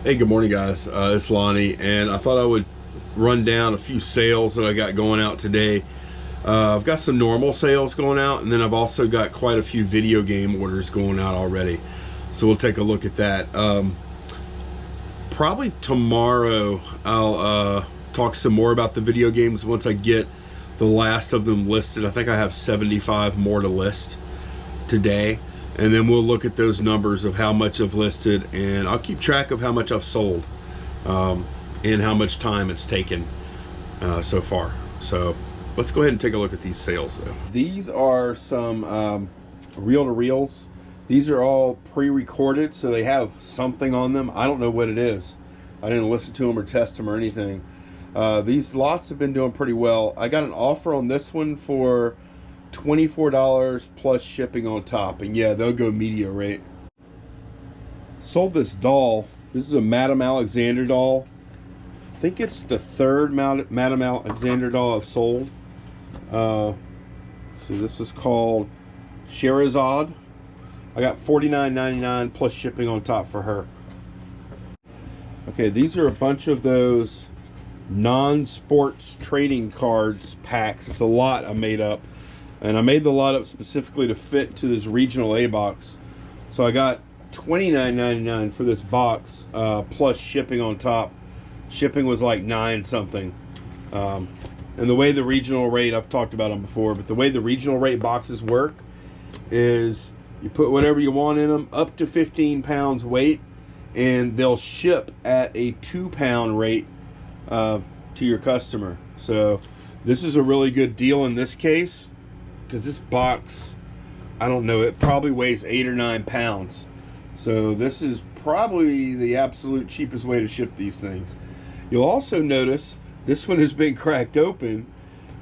Hey, good morning, guys. It's Lonnie, and I thought I would run down a few sales that I got going out today. I've got some normal sales going out, and then I've also got quite a few video game orders going out already. So we'll take a look at that. Probably tomorrow I'll talk some more about the video games once I get the last of them listed. I think I have 75 more to list today. And then we'll look at those numbers of how much I've listed, and I'll keep track of how much I've sold and how much time it's taken so far. So let's go ahead and take a look at these sales though. These are some reel-to-reels. These are all pre-recorded, so they have something on them. I don't know what it is. I didn't listen to them or test them or anything. These lots have been doing pretty well. I got an offer on this one for $24 plus shipping on top, and yeah, they'll go media rate. Sold this doll. This is a Madame Alexander doll. I think it's the third Madame Alexander doll I've sold. So this is called Sherazade. I got $49.99 plus shipping on top for her. Okay, these are a bunch of those non-sports trading cards packs. It's a lot I made up. And I made the lot up specifically to fit to this regional A box. So I got $29.99 for this box, plus shipping on top. Shipping was like $9 something. And the way the regional rate, I've talked about them before, but the way the regional rate boxes work is you put whatever you want in them, up to 15 pounds weight, and they'll ship at a 2-pound rate to your customer. So this is a really good deal in this case, because this box, I don't know, it probably weighs 8 or 9 pounds. So this is probably the absolute cheapest way to ship these things. You'll also notice this one has been cracked open.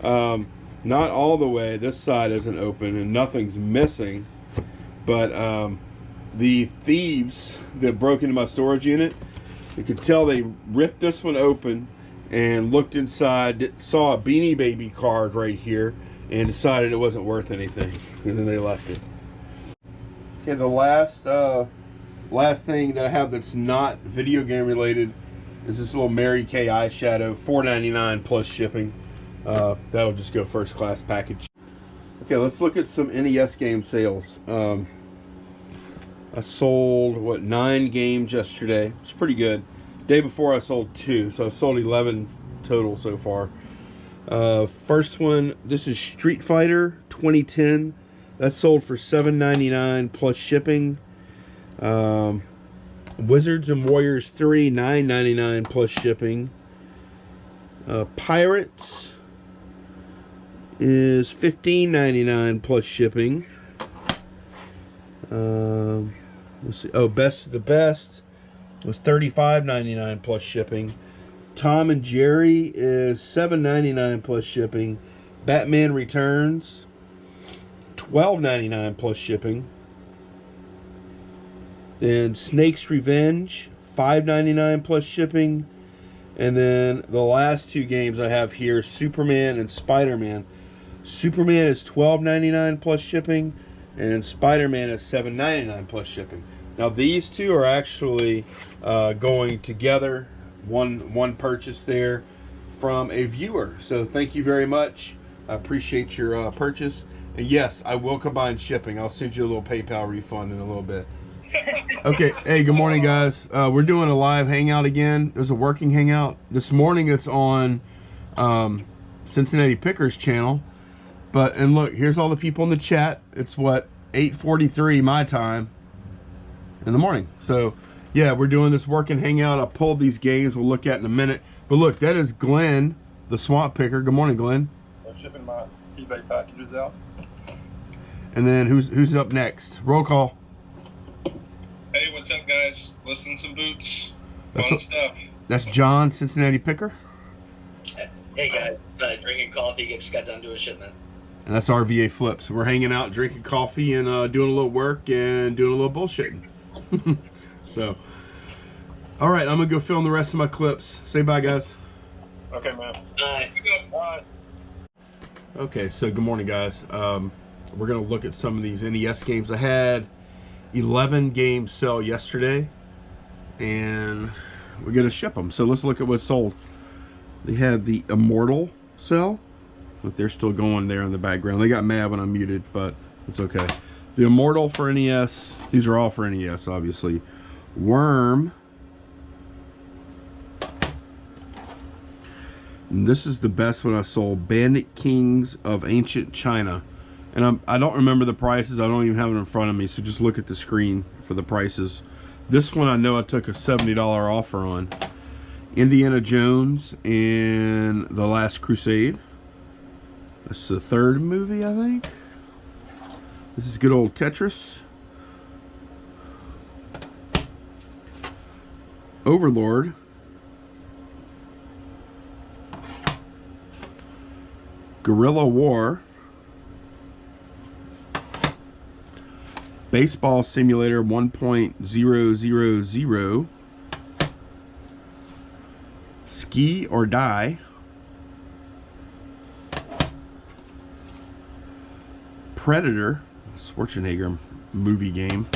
Not all the way. This side isn't open and nothing's missing. But the thieves that broke into my storage unit, you could tell they ripped this one open and looked inside, saw a Beanie Baby card right here, and decided it wasn't worth anything, and then they left it. Okay, the last thing that I have that's not video game related is this little Mary Kay eyeshadow, $4.99 plus shipping. That'll just go first class package. Okay, let's look at some NES game sales. I sold 9 games yesterday. It's pretty good. Day before I sold 2, so I sold 11 total so far. First one, this is Street Fighter 2010. That sold for $7.99 plus shipping. Wizards and Warriors 3, $9.99 plus shipping. Pirates is $15.99 plus shipping. Let's see. Oh, Best of the Best was $35.99 plus shipping. Tom and Jerry is $7.99 plus shipping. Batman Returns, $12.99 plus shipping. Then Snake's Revenge, $5.99 plus shipping. And then the last 2 games I have here, Superman and Spider-Man. Superman is $12.99 plus shipping, and Spider-Man is $7.99 plus shipping. Now these two are actually going together. One purchase there from a viewer. So thank you very much. I appreciate your purchase. And yes, I will combine shipping. I'll send you a little PayPal refund in a little bit. Okay, hey, good morning, guys. We're doing a live hangout again. There's a working hangout. This morning it's on Cincinnati Picker's channel. And look, here's all the people in the chat. It's what, 8:43 my time in the morning. So yeah, we're doing this working hangout. I pulled these games we'll look at in a minute. But look, that is Glenn, the swamp picker. Good morning, Glenn. I'm shipping my eBay packages out. And then who's up next? Roll call. Hey, what's up, guys? Listing some boots. Fun stuff. That's John, Cincinnati Picker. Hey guys, drinking coffee. Just got done doing shipment. And that's RVA Flips. We're hanging out, drinking coffee, and doing a little work and doing a little bullshitting. So, all right, I'm gonna go film the rest of my clips. Say bye, guys. Okay, man. Bye. Okay, so good morning, guys. We're gonna look at some of these NES games. I had 11 games sell yesterday, and we're gonna ship them. So let's look at what's sold. They have the Immortal cell, but they're still going there in the background. They got mad when I muted, but it's okay. The Immortal for NES. These are all for NES, obviously. Worm. And this is the best one I sold. Bandit Kings of Ancient China. And I don't remember the prices. I don't even have it in front of me, so just look at the screen for the prices. This one I know I took a $70 offer on. Indiana Jones and The Last Crusade. That's the third movie, I think. This is good old Tetris. Overlord. Guerrilla War. Baseball Simulator 1.000. Ski or Die. Predator, Schwarzenegger movie game.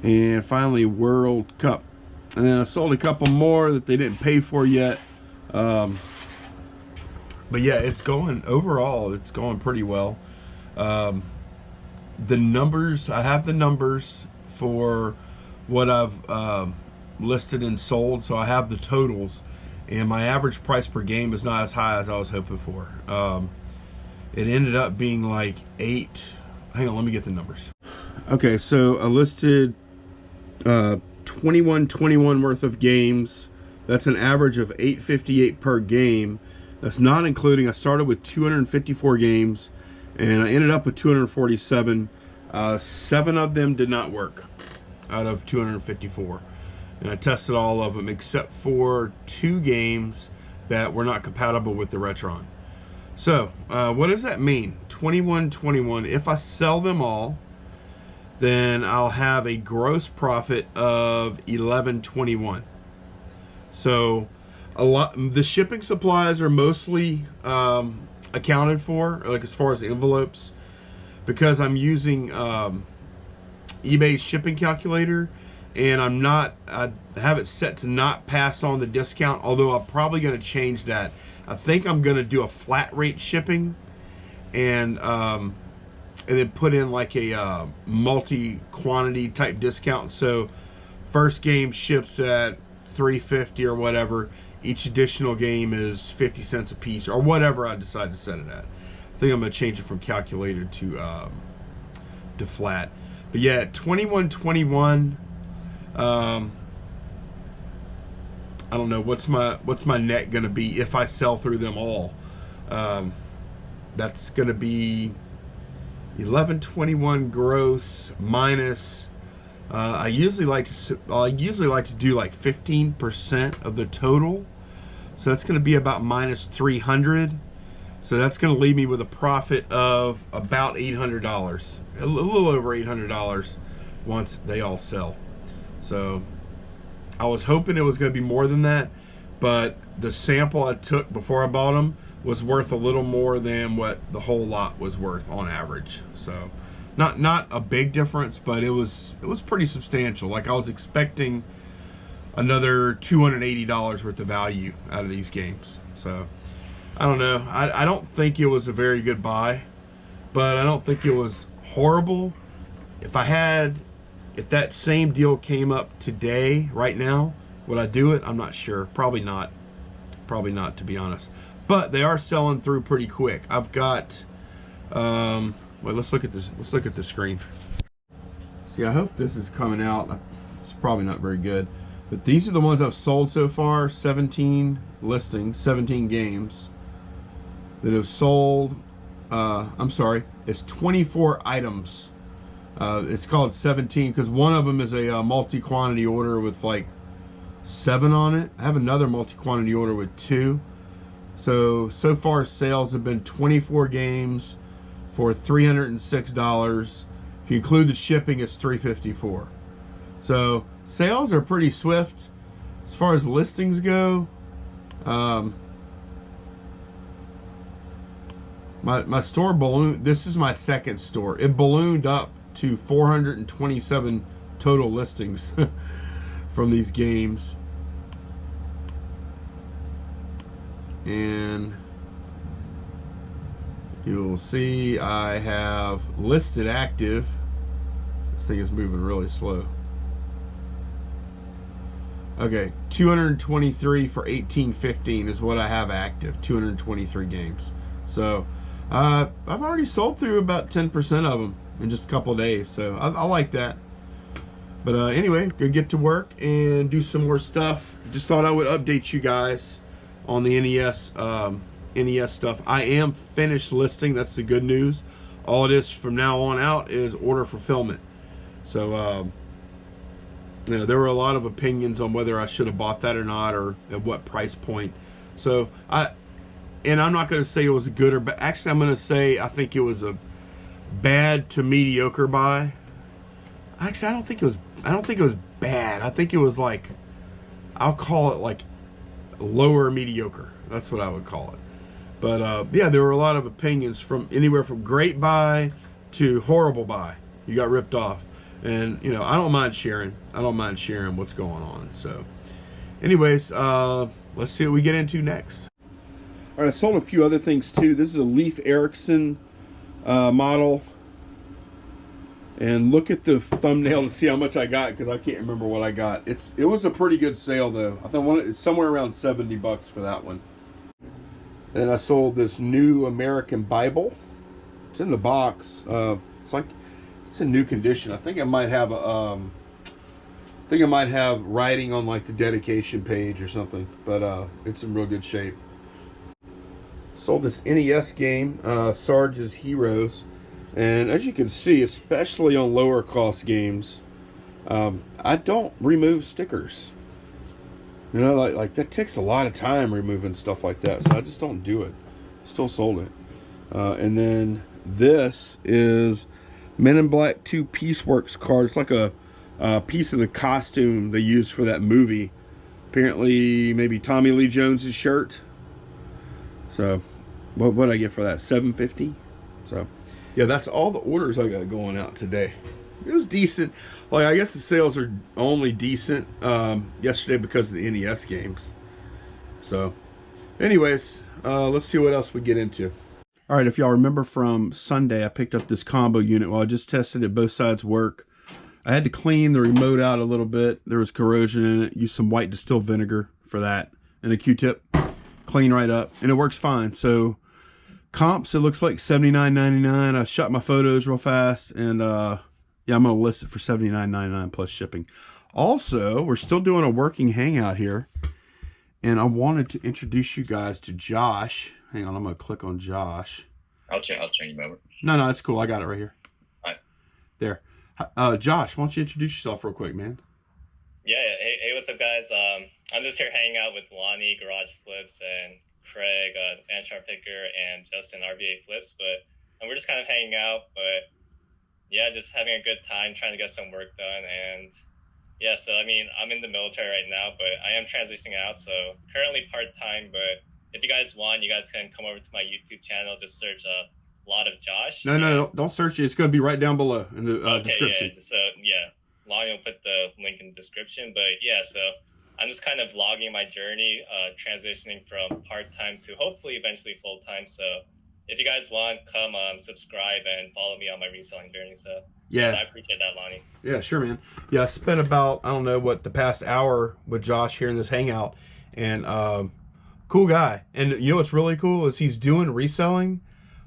And finally World Cup. And then I sold a couple more that they didn't pay for yet. But yeah, it's going, overall, it's going pretty well. The numbers, I have the numbers for what I've listed and sold, so I have the totals, and my average price per game is not as high as I was hoping for. It ended up being like 8, hang on, let me get the numbers. Okay, so I listed 21 worth of games. That's an average of $8.58 per game. That's not including, I started with 254 games and I ended up with 247. 7 of them did not work out of 254. And I tested all of them except for 2 games that were not compatible with the Retron. So, what does that mean? 21. If I sell them all, then I'll have a gross profit of 11.21. So, the shipping supplies are mostly accounted for, like as far as envelopes, because I'm using eBay's shipping calculator, and I have it set to not pass on the discount, although I'm probably going to change that. I think I'm going to do a flat rate shipping, and then put in like a multi-quantity type discount. So first game ships at $3.50 or whatever. Each additional game is 50 cents a piece, or whatever I decide to set it at. I think I'm going to change it from calculator to flat. But yeah, 21. I don't know what's my net gonna be if I sell through them all. That's gonna be 11.21 gross minus. I usually like to do like 15% of the total, so that's gonna be about minus 300. So that's gonna leave me with a profit of about $800, a little over $800 once they all sell. So I was hoping it was going to be more than that, but the sample I took before I bought them was worth a little more than what the whole lot was worth on average. So not a big difference, but it was pretty substantial. Like I was expecting another $280 worth of value out of these games. So I don't know. I don't think it was a very good buy, but I don't think it was horrible. If that same deal came up today, right now, would I do it? I'm not sure. Probably not. Probably not, to be honest. But they are selling through pretty quick. I've got, wait, let's look at this. Let's look at the screen. See, I hope this is coming out. It's probably not very good. But these are the ones I've sold so far. 17 listings, 17 games that have sold. I'm sorry, it's 24 items. It's called 17 because one of them is a multi-quantity order with like 7 on it. I have another multi-quantity order with 2. So far sales have been 24 games for $306. If you include the shipping, it's $354. So sales are pretty swift. As far as listings go, my store ballooned. This is my second store. It ballooned up to 427 total listings from these games. And you'll see I have listed active. This thing is moving really slow. Okay, 223 for 1815 is what I have active. 223 games. So I've already sold through about 10% of them in just a couple of days. So I like that. But anyway, gonna get to work and do some more stuff. Just thought I would update you guys on the NES NES stuff. I am finished listing. That's the good news. All it is from now on out is order fulfillment. So you know, there were a lot of opinions on whether I should have bought that or not, or at what price point. So I'm not going to say it was a good or bad. Actually, I'm going to say I think it was a bad to mediocre buy. Actually, I don't think it was bad. I think it was like, I'll call it like lower mediocre. That's what I would call it. But yeah, there were a lot of opinions from anywhere from great buy to horrible buy. You got ripped off. And you know, I don't mind sharing. I don't mind sharing what's going on. So anyways, let's see what we get into next. All right, I sold a few other things too. This is a Leif Erikson model. And look at the thumbnail to see how much I got, because I can't remember what I got. It was a pretty good sale though. I think it's somewhere around 70 bucks for that one. And I sold this New American Bible. It's in the box. It's in new condition. I think I might have writing on like the dedication page or something, but it's in real good shape. Sold this NES game, Sarge's Heroes. And as you can see, especially on lower cost games, I don't remove stickers. You know, like that takes a lot of time removing stuff like that, so I just don't do it. Still sold it. And then this is Men in Black 2 Pieceworks card. It's like a piece of the costume they used for that movie. Apparently, maybe Tommy Lee Jones's shirt. So, what did I get for that? $7.50. So, yeah, that's all the orders I got going out today. It was decent. Like, I guess the sales are only decent yesterday because of the NES games. So, anyways, let's see what else we get into. All right, if y'all remember from Sunday, I picked up this combo unit. Well, I just tested it, both sides work. I had to clean the remote out a little bit. There was corrosion in it. Used some white distilled vinegar for that. And a Q-tip. Clean right up. And it works fine. So, comps, it looks like $79.99. I shot my photos real fast. And, yeah, I'm going to list it for $79.99 plus shipping. Also, we're still doing a working hangout here. And I wanted to introduce you guys to Josh. Hang on, I'm going to click on Josh. I'll change him over. No, it's cool. I got it right here. All right. There. Josh, why don't you introduce yourself real quick, man? Yeah. Hey, what's up, guys? I'm just here hanging out with Lonnie, Garage Flips, and Craig, Fanchar Picker, and Justin, RBA Flips. And we're just kind of hanging out. But, yeah, just having a good time, trying to get some work done. And, yeah, so, I mean, I'm in the military right now, but I am transitioning out. So, currently part-time, but if you guys want, you guys can come over to my YouTube channel. Just search a lot of Josh. No, don't search it. It's going to be right down below in the description. Yeah, Lonnie will put the link in the description. But yeah, so I'm just kind of vlogging my journey, transitioning from part-time to hopefully eventually full-time. So if you guys want, come subscribe and follow me on my reselling journey. So yeah, I appreciate that, Lonnie. Yeah, sure, man. Yeah, I spent about, I don't know what, the past hour with Josh here in this hangout. And cool guy. And you know what's really cool is he's doing reselling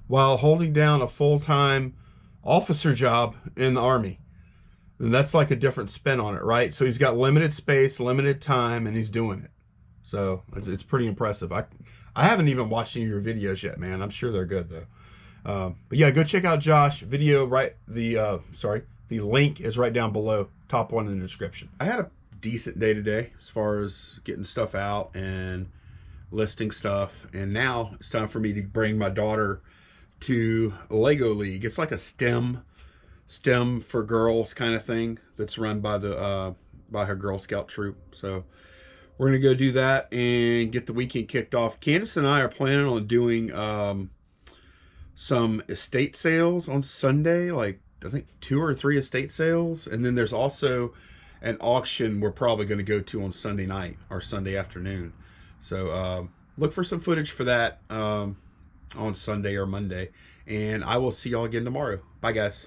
while holding down a full-time officer job in the Army. And that's like a different spin on it, right? So he's got limited space, limited time, and he's doing it. So it's pretty impressive. I haven't even watched any of your videos yet, man. I'm sure they're good though. But yeah, go check out Josh video. The link is right down below, top one in the description. I had a decent day today as far as getting stuff out and listing stuff, and now it's time for me to bring my daughter to Lego League. It's like a STEM for girls kind of thing that's run by the by her Girl Scout troop. So we're gonna go do that and get the weekend kicked off. Candace and I are planning on doing some estate sales on Sunday, like I think 2 or 3 estate sales, and then there's also an auction we're probably going to go to on Sunday night or Sunday afternoon. So look for some footage for that on Sunday or Monday, and I will see y'all again tomorrow. Bye, guys.